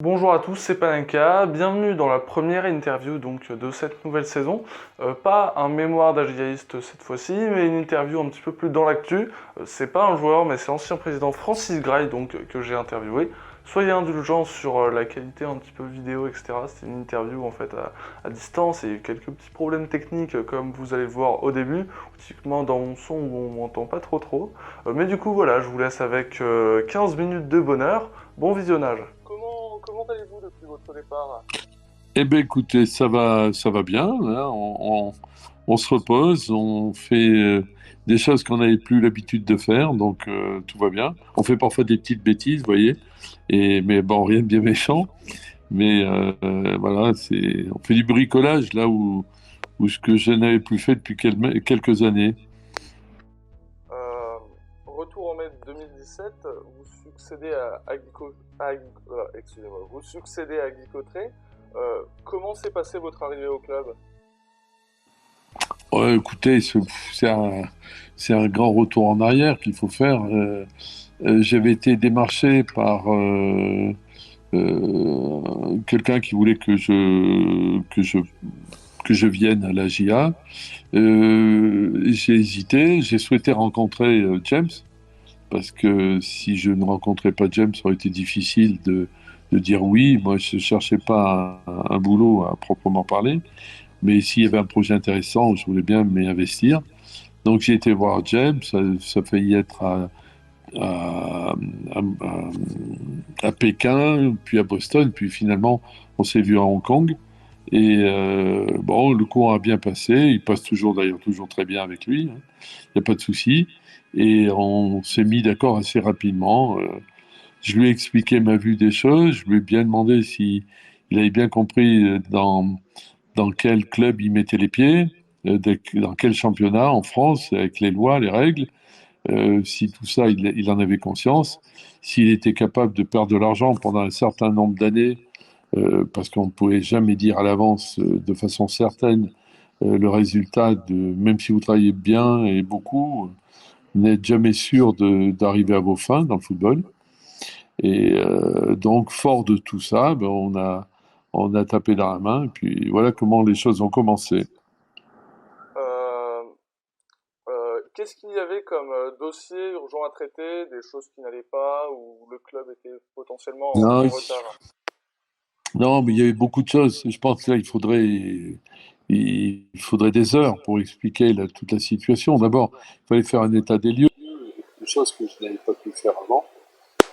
Bonjour à tous, c'est Panenka, bienvenue dans la première interview de cette nouvelle saison. Pas un mémoire d'agiaïste cette fois-ci, mais une interview un petit peu plus dans l'actu. C'est pas un joueur, mais c'est l'ancien président Francis Gray que j'ai interviewé. Soyez indulgents sur la qualité un petit peu vidéo, etc. C'est une interview en fait à distance et quelques petits problèmes techniques comme vous allez le voir au début, typiquement dans mon son où on m'entend pas trop. Mais du coup voilà, je vous laisse avec 15 minutes de bonheur. Bon visionnage. Comment allez-vous depuis votre départ? Eh bien, écoutez, ça va bien. Là. On se repose, on fait des choses qu'on n'avait plus l'habitude de faire, donc tout va bien. On fait parfois des petites bêtises, vous voyez, mais bon, rien de bien méchant. Mais voilà, on fait du bricolage là où ce que je n'avais plus fait depuis quelques années. Euh, Retour en mai 2017, vous succédez à excusez-moi, vous succédez à Guy Cotteret. Comment s'est passé votre arrivée au club? Ouais, écoutez, c'est un grand retour en arrière qu'il faut faire. J'avais été démarché par quelqu'un qui voulait que je vienne à la JA. J'ai hésité, j'ai souhaité rencontrer James, parce que si je ne rencontrais pas James, ça aurait été difficile de dire oui. Moi, je ne cherchais pas un boulot à proprement parler, mais s'il y avait un projet intéressant, je voulais bien m'y investir. Donc j'ai été voir James, ça a failli être à, à- à Pékin, puis à Boston, puis finalement on s'est vu à Hong Kong. Et bon, le cours a bien passé, il passe toujours d'ailleurs toujours très bien avec lui, hein. Il n'y a pas de souci. Et on s'est mis d'accord assez rapidement. Je lui ai expliqué ma vue des choses, je lui ai bien demandé si il avait bien compris dans quel club il mettait les pieds, dans quel championnat en France, avec les lois, les règles, si tout ça, il en avait conscience, s'il était capable de perdre de l'argent pendant un certain nombre d'années, parce qu'on ne pouvait jamais dire à l'avance de façon certaine le résultat même si vous travaillez bien et beaucoup, vous n'êtes jamais sûr d'arriver à vos fins dans le football. Et donc, fort de tout ça, ben, on a tapé dans la main, et puis voilà comment les choses ont commencé. Euh, Qu'est-ce qu'il y avait comme dossier urgent à traiter, des choses qui n'allaient pas, ou le club était potentiellement Non, en retard? non, mais il y avait beaucoup de choses. Je pense que là, il faudrait des heures pour expliquer toute la situation. D'abord, il fallait faire un état des lieux, une chose que je n'avais pas pu faire avant.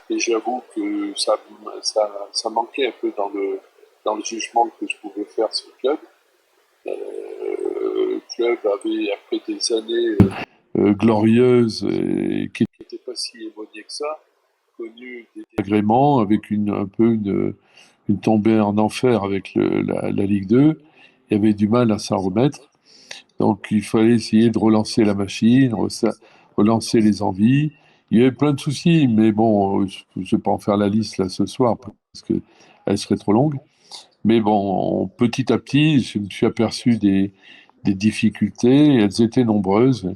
Et j'avoue que ça manquait un peu dans le jugement que je pouvais faire sur le club. Le club avait, après des années glorieuses et qui n'étaient pas si éloignées que ça, connu des désagréments avec un peu une tombée en enfer avec la Ligue 2. Il y avait du mal à s'en remettre. Donc il fallait essayer de relancer la machine, relancer les envies. Il y avait plein de soucis, mais bon, je ne vais pas en faire la liste là ce soir parce qu'elle serait trop longue. Mais bon, petit à petit, je me suis aperçu des difficultés, et elles étaient nombreuses.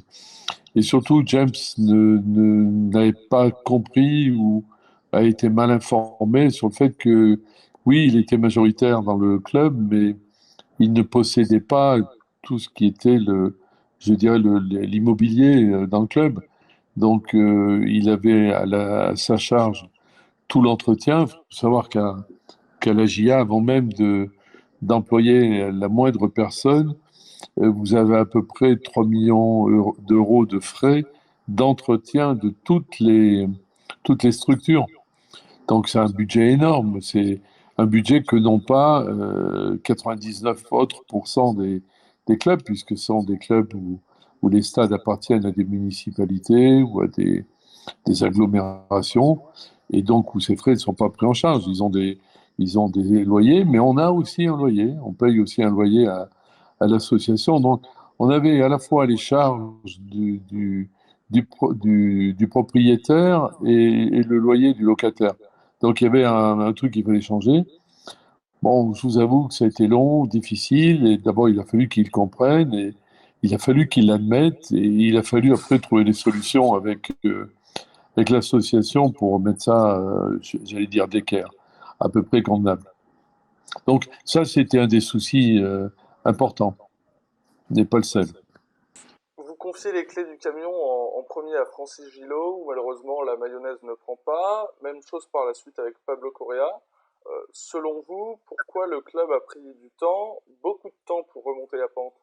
Et surtout, James n'avait pas compris ou a été mal informé sur le fait que, oui, il était majoritaire dans le club, mais il ne possédait pas tout ce qui était je dirais, l'immobilier dans le club. Donc, il avait à sa charge tout l'entretien. Il faut savoir qu'à la JA, avant même d'employer la moindre personne, vous avez à peu près 3 millions d'euros de frais d'entretien de toutes les structures. Donc c'est un budget énorme. C'est un budget que n'ont pas 99 autres des clubs, puisque ce sont des clubs où les stades appartiennent à des municipalités ou à des agglomérations, et donc où ces frais ne sont pas pris en charge. Ils ont des loyers, mais on a aussi un loyer. On paye aussi un loyer à l'association. Donc, on avait à la fois les charges du propriétaire et le loyer du locataire. Donc, il y avait un truc qu'il fallait changer. Bon, je vous avoue que ça a été long, difficile, et d'abord, il a fallu qu'il comprenne, et il a fallu qu'il l'admette, et il a fallu après trouver des solutions avec l'association pour mettre ça, j'allais dire d'équerre. à peu près convenable. Donc ça, c'était un des soucis importants. N'est pas le seul. Vous confiez les clés du camion en premier à Francis Gillot, où malheureusement la mayonnaise ne prend pas. Même chose par la suite avec Pablo Correa. Selon vous, pourquoi le club a pris du temps, beaucoup de temps pour remonter la pente?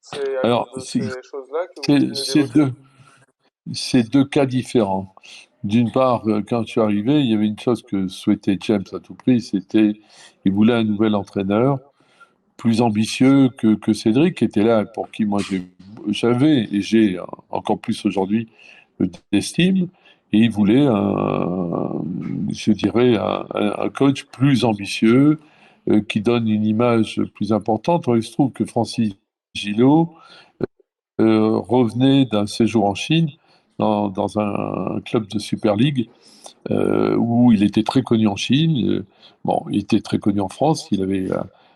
C'est à Alors, cause de ces choses-là que vous venez c'est d'évoquer? deux cas différents. D'une part, quand je suis arrivé, il y avait une chose que souhaitait James à tout prix, c'était il voulait un nouvel entraîneur plus ambitieux que Cédric, qui était là, pour qui moi j'avais et j'ai encore plus aujourd'hui d'estime. Et il voulait, je dirais, un coach plus ambitieux, qui donne une image plus importante. Alors, il se trouve que Francis Gillot revenait d'un séjour en Chine, dans un club de Super League, où il était très connu en Chine. Bon, il était très connu en France. Il avait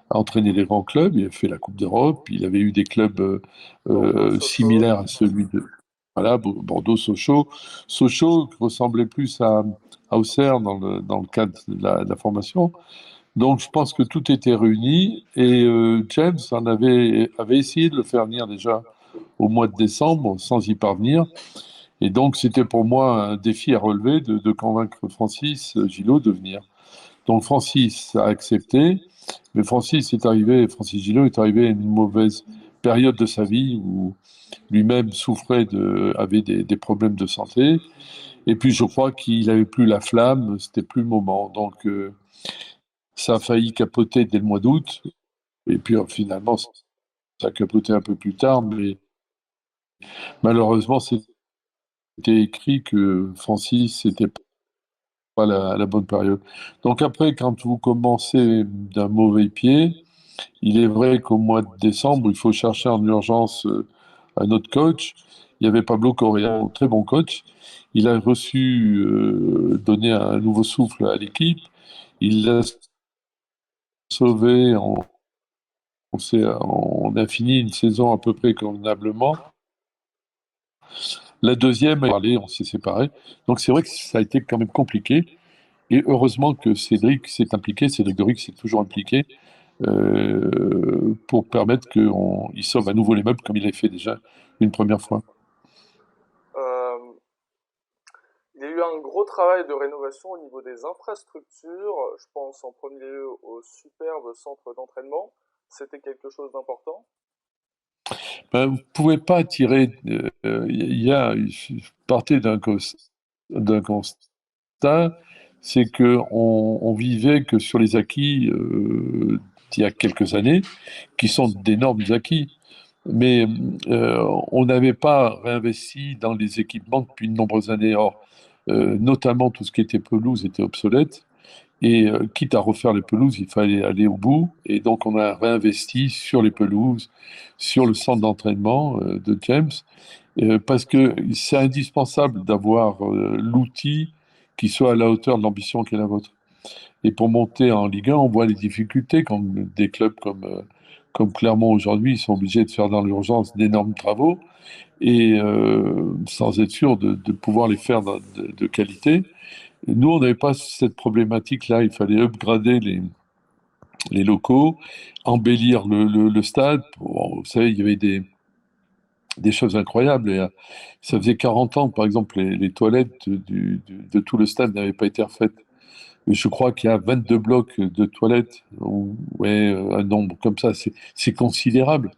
entraîné les grands clubs. Il avait fait la Coupe d'Europe. Il avait eu des clubs Bordeaux, Sochaux. similaires à celui de voilà, Bordeaux, Sochaux. Sochaux ressemblait plus à Auxerre dans le cadre de la formation. Donc, je pense que tout était réuni et James avait essayé de le faire venir déjà au mois de décembre sans y parvenir. Et donc, c'était pour moi un défi à relever de convaincre Francis Gillot de venir. Donc, Francis a accepté, mais Francis Gillot est arrivé à une mauvaise période de sa vie où lui-même avait des problèmes de santé. Et puis, je crois qu'il n'avait plus la flamme, c'était plus le moment. Donc, ça a failli capoter dès le mois d'août. Et puis, finalement, ça a capoté un peu plus tard, mais malheureusement, c'était écrit que Francis n'était pas la bonne période. Donc après, quand vous commencez d'un mauvais pied, il est vrai qu'au mois de décembre, il faut chercher en urgence un autre coach. Il y avait Pablo Correa, un très bon coach. Il a donné un nouveau souffle à l'équipe. Il l'a sauvé. On a fini une saison à peu près convenablement. La deuxième, on s'est séparés. Donc c'est vrai que ça a été quand même compliqué. Et heureusement que Cédric s'est impliqué, Cédric Doric s'est toujours impliqué pour permettre qu'il sauve à nouveau les meubles comme il l'a fait déjà une première fois. Euh, il y a eu un gros travail de rénovation au niveau des infrastructures. Je pense en premier lieu au superbe centre d'entraînement. C'était quelque chose d'important. Ben, vous ne pouvez pas tirer. Partez d'un constat, c'est qu'on vivait que sur les acquis d'il y a quelques années, qui sont d'énormes acquis. Mais on n'avait pas réinvesti dans les équipements depuis de nombreuses années. Or, notamment tout ce qui était pelouse était obsolète. Et quitte à refaire les pelouses, il fallait aller au bout. Et donc, on a réinvesti sur les pelouses, sur le centre d'entraînement de James, parce que c'est indispensable d'avoir l'outil qui soit à la hauteur de l'ambition qui est la vôtre. Et pour monter en Ligue 1, on voit les difficultés quand des clubs comme Clermont aujourd'hui, ils sont obligés de faire dans l'urgence d'énormes travaux et sans être sûr de pouvoir les faire de qualité. Et nous, on n'avait pas cette problématique-là. Il fallait upgrader les locaux, embellir le stade. Bon, vous savez, il y avait des choses incroyables. Et, ça faisait 40 ans, par exemple, les toilettes de tout le stade n'avaient pas été refaites. Je crois qu'il y a 22 blocs de toilettes, ou ouais, un nombre comme ça, c'est considérable.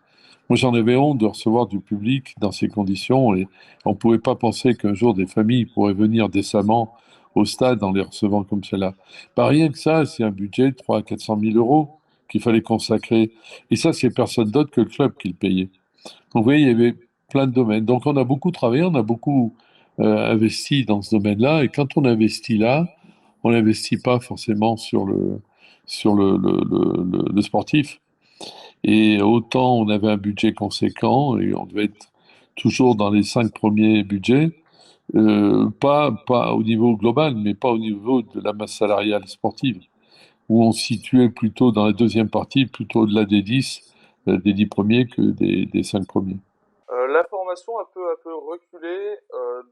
Moi, j'en avais honte de recevoir du public dans ces conditions et on ne pouvait pas penser qu'un jour des familles pourraient venir décemment au stade en les recevant comme cela. Pas rien que ça, c'est un budget de 300 à 400 000 euros qu'il fallait consacrer. Et ça, c'est personne d'autre que le club qui le payait. Donc, vous voyez, il y avait plein de domaines. Donc, on a beaucoup travaillé, on a beaucoup investi dans ce domaine-là. Et quand on investit là, on n'investit pas forcément sur le sportif. Et autant on avait un budget conséquent et on devait être toujours dans les 5 premiers budgets, pas au niveau global, mais pas au niveau de la masse salariale sportive, où on se situait plutôt dans la deuxième partie, plutôt au-delà des 10 premiers que des 5 premiers. La formation formation un peu reculée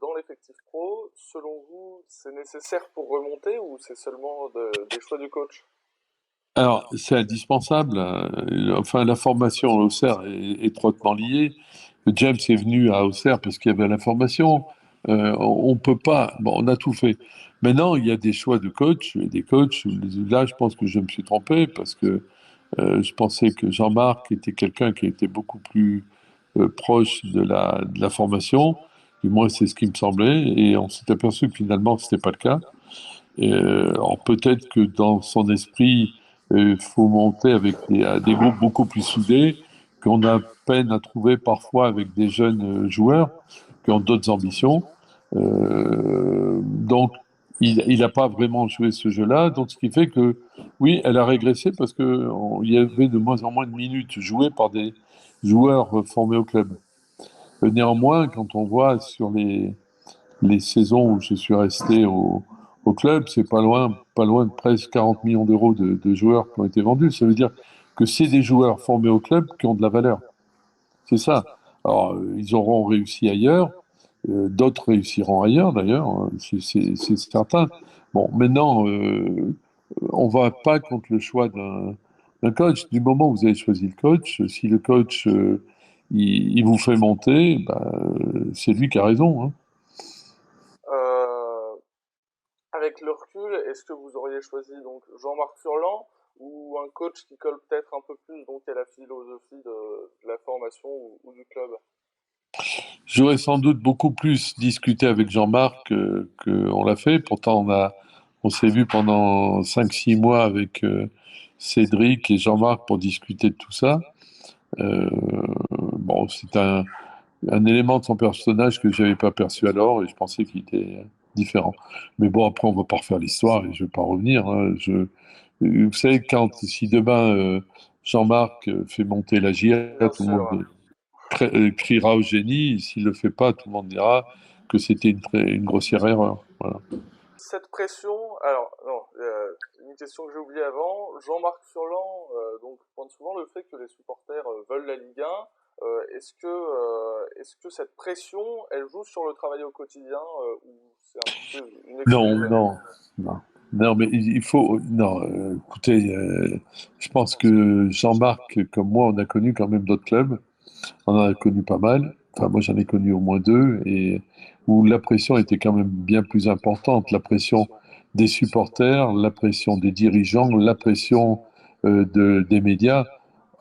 dans l'effectif pro, selon vous, c'est nécessaire pour remonter ou c'est seulement des choix du coach? Alors, c'est indispensable. Enfin, la formation à Auxerre est étroitement liée. James est venu à Auxerre parce qu'il y avait la formation. On peut pas. Bon, on a tout fait. Maintenant, il y a des choix de coach. Des coachs. Là, je pense que je me suis trompé parce que je pensais que Jean-Marc était quelqu'un qui était beaucoup plus proche de la formation. Du moins, c'est ce qui me semblait. Et on s'est aperçu que finalement, ce n'était pas le cas. Alors peut-être que dans son esprit, il faut monter avec des groupes beaucoup plus soudés, qu'on a peine à trouver parfois avec des jeunes joueurs qui ont d'autres ambitions. Donc, il n'a pas vraiment joué ce jeu-là. Donc, ce qui fait que, oui, elle a régressé parce qu'il y avait de moins en moins de minutes jouées par des joueurs formés au club. Néanmoins, quand on voit sur les saisons où je suis resté au club, c'est pas loin de presque 40 millions d'euros de joueurs qui ont été vendus. Ça veut dire que c'est des joueurs formés au club qui ont de la valeur. C'est ça. Alors, ils auront réussi ailleurs, d'autres réussiront ailleurs d'ailleurs, hein, c'est certain. Bon, maintenant, on va pas contre le choix d'un coach. Du moment où vous avez choisi le coach, si le coach il vous fait monter, bah, c'est lui qui a raison, hein. Euh, Avec le recul, est-ce que vous auriez choisi donc Jean-Marc Furlan ou un coach qui colle peut-être un peu plus donc à la philosophie de la formation ou du club? J'aurais sans doute beaucoup plus discuté avec Jean-Marc qu'on l'a fait. Pourtant, on s'est vu pendant 5 6 mois avec Cédric et Jean-Marc pour discuter de tout ça. Euh, bon, c'est un élément de son personnage que je n'avais pas perçu alors et je pensais qu'il était différent. Mais bon, après, on ne va pas refaire l'histoire et je ne vais pas revenir, hein. Vous savez, si demain Jean-Marc fait monter la GIA, Bien tout le monde sûr. criera au génie. S'il ne le fait pas, tout le monde dira que c'était une grossière erreur. Voilà. Cette pression, alors non, une question que j'ai oubliée avant, Jean-Marc Furlan donc pointe souvent le fait que les supporters veulent la Ligue 1. Est-ce que cette pression, elle joue sur le travail au quotidien ou c'est un petit peu une Non, excuse? non, non. Non, mais il faut. Non, écoutez, je pense que Jean-Marc, comme moi, on a connu quand même d'autres clubs. On en a connu pas mal. Enfin, moi, j'en ai connu au moins deux, et où la pression était quand même bien plus importante. La pression des supporters, la pression des dirigeants, la pression des médias.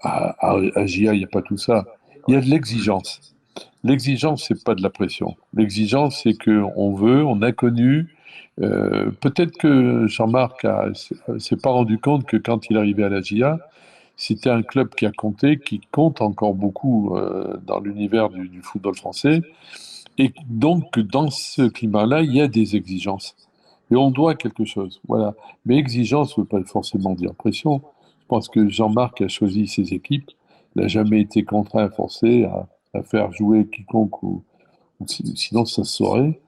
À JA, il n'y a pas tout ça. Il y a de l'exigence. L'exigence, c'est pas de la pression. L'exigence, c'est que on veut, on a connu. Peut-être que Jean-Marc s'est pas rendu compte que quand il arrivait à la GIA, c'était un club qui a compté, qui compte encore beaucoup dans l'univers du football français. Et donc, dans ce climat-là, il y a des exigences. Et on doit quelque chose. Voilà. Mais exigence ne veut pas forcément dire pression. Je pense que Jean-Marc a choisi ses équipes. Il n'a jamais été contraint, forcé à faire jouer quiconque, sinon ça se saurait,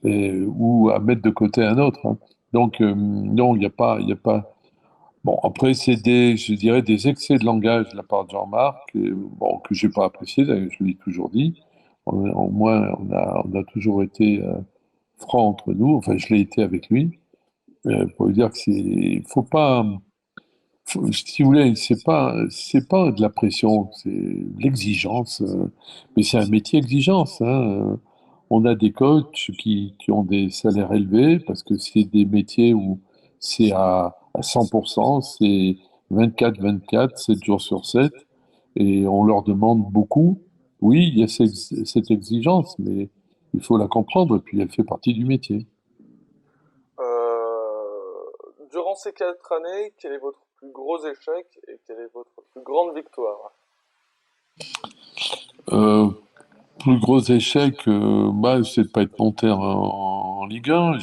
ou à mettre de côté un autre, hein. Donc, non, il n'y a pas, il y a pas. Bon, après, je dirais, des excès de langage de la part de Jean-Marc, bon, que j'ai pas apprécié, d'ailleurs, je l'ai toujours dit. Au moins, on a toujours été francs entre nous. Enfin, je l'ai été avec lui, pour lui dire que faut pas, si vous voulez, c'est pas de la pression, c'est de l'exigence. Mais c'est un métier exigence, hein. On a des coachs qui ont des salaires élevés parce que c'est des métiers où c'est à 100%, c'est 24/24, 7 jours sur 7, et on leur demande beaucoup. Oui, il y a cette exigence, mais il faut la comprendre, et puis elle fait partie du métier. Durant ces 4 années, quel est votre plus gros échec et quelle est votre plus grande victoire? Euh, Plus gros échec, bah, c'est de pas être monté en Ligue 1.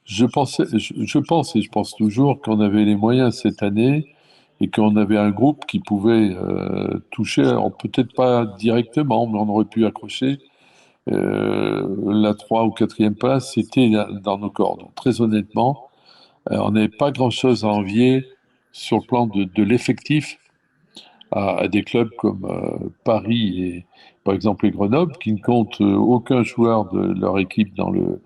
Je pense et je pense toujours qu'on avait les moyens cette année et qu'on avait un groupe qui pouvait toucher, alors peut-être pas directement, mais on aurait pu accrocher la 3 ou 4e place. C'était dans nos cordes. Très honnêtement, on n'avait pas grand-chose à envier sur le plan de l'effectif. à des clubs comme Paris et par exemple et Grenoble, qui ne comptent aucun joueur de leur équipe dans le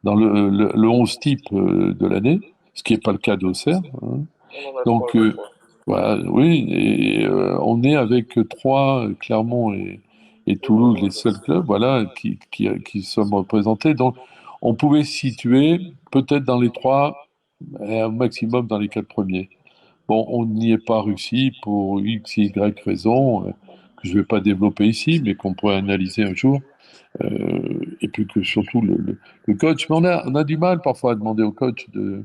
11 type de l'année, ce qui n'est pas le cas d'Auxerre. Hein. On en a trois, Donc, je crois. voilà, oui, et on est avec trois, Clermont et Toulouse, les seuls clubs, voilà, qui sommes représentés. Donc, on pouvait se situer peut-être dans les trois, au maximum dans les quatre premiers. Bon, on n'y est pas réussi pour X, Y raison, que je ne vais pas développer ici, mais qu'on pourrait analyser un jour. Et puis que surtout le coach, mais on a du mal parfois à demander au coach de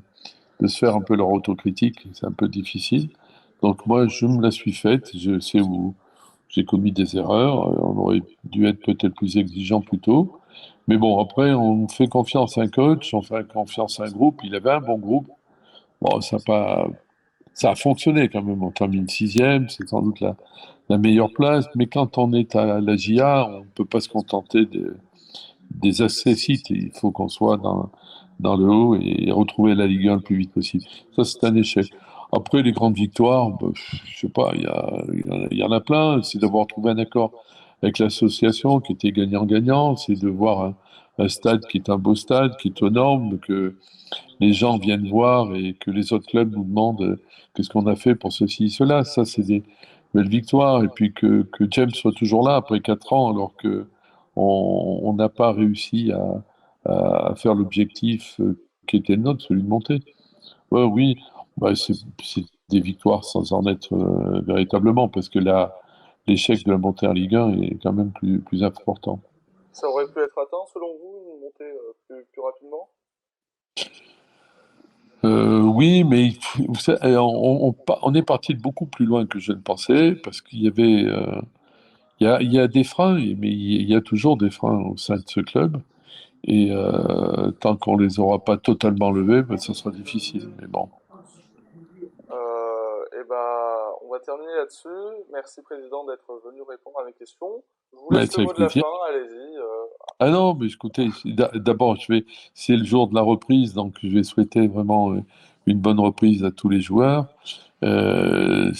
se faire un peu leur autocritique, c'est un peu difficile. Donc moi, je me la suis faite, je sais où j'ai commis des erreurs, on aurait dû être peut-être plus exigeant plus tôt. Mais bon, après, on fait confiance à un coach, on fait confiance à un groupe, il avait un bon groupe. Bon, ça a fonctionné quand même, on termine sixième, c'est sans doute la meilleure place, mais quand on est à la JA, on ne peut pas se contenter des accessites, il faut qu'on soit dans le haut et retrouver la Ligue 1 le plus vite possible. Ça, c'est un échec. Après, les grandes victoires, bah, je sais pas, il y en a plein. C'est d'avoir trouvé un accord avec l'association qui était gagnant-gagnant. C'est de voir un stade qui est un beau stade, qui est aux normes, que les gens viennent voir et que les autres clubs nous demandent qu'est-ce qu'on a fait pour ceci, cela. Ça, c'est des belles victoires. Et puis que James soit toujours là après 4 ans, alors que on n'a pas réussi à faire l'objectif qui était le nôtre, celui de monter. Ouais, oui, bah, c'est des victoires sans en être véritablement, parce que là, l'échec de la montée en Ligue 1 est quand même plus important. Ça aurait pu être atteint, selon vous, une montée plus rapidement? Oui, mais vous savez, on est parti de beaucoup plus loin que je ne pensais, parce qu'il y avait, il y a des freins, mais il y a toujours des freins au sein de ce club. Et tant qu'on les aura pas totalement levés, ben, ça sera difficile. Mais bon. Et ben, on va terminer là-dessus. Merci, Président, d'être venu répondre à mes questions. Je vous Mais laisse c'est le mot avec de la plaisir. fin, allez-y. Ah non, mais écoutez, d'abord, c'est le jour de la reprise, donc je vais souhaiter vraiment une bonne reprise à tous les joueurs. Je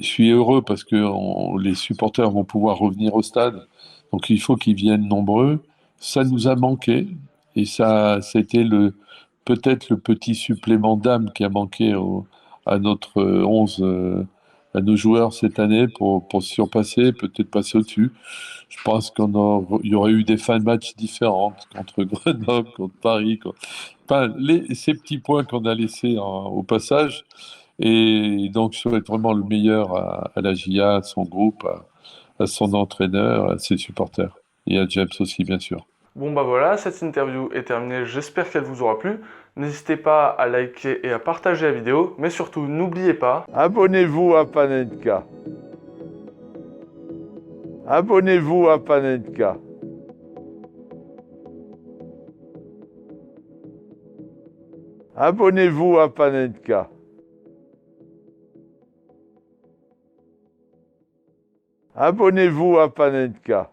suis heureux parce que les supporters vont pouvoir revenir au stade, donc il faut qu'ils viennent nombreux. Ça nous a manqué et c'était peut-être le petit supplément d'âme qui a manqué à notre 11, à nos joueurs cette année pour se surpasser, peut-être passer au-dessus. Je pense il y aurait eu des fins de match différentes contre Grenoble, contre Paris. Enfin, ces petits points qu'on a laissés au passage. Et donc, je souhaite vraiment le meilleur à la GIA, à son groupe, à son entraîneur, à ses supporters. Et à James aussi, bien sûr. Bon bah voilà, cette interview est terminée, j'espère qu'elle vous aura plu. N'hésitez pas à liker et à partager la vidéo, mais surtout n'oubliez pas, Abonnez-vous à Panenka. Abonnez-vous à Panenka. Abonnez-vous à Panenka. Abonnez-vous à Panenka.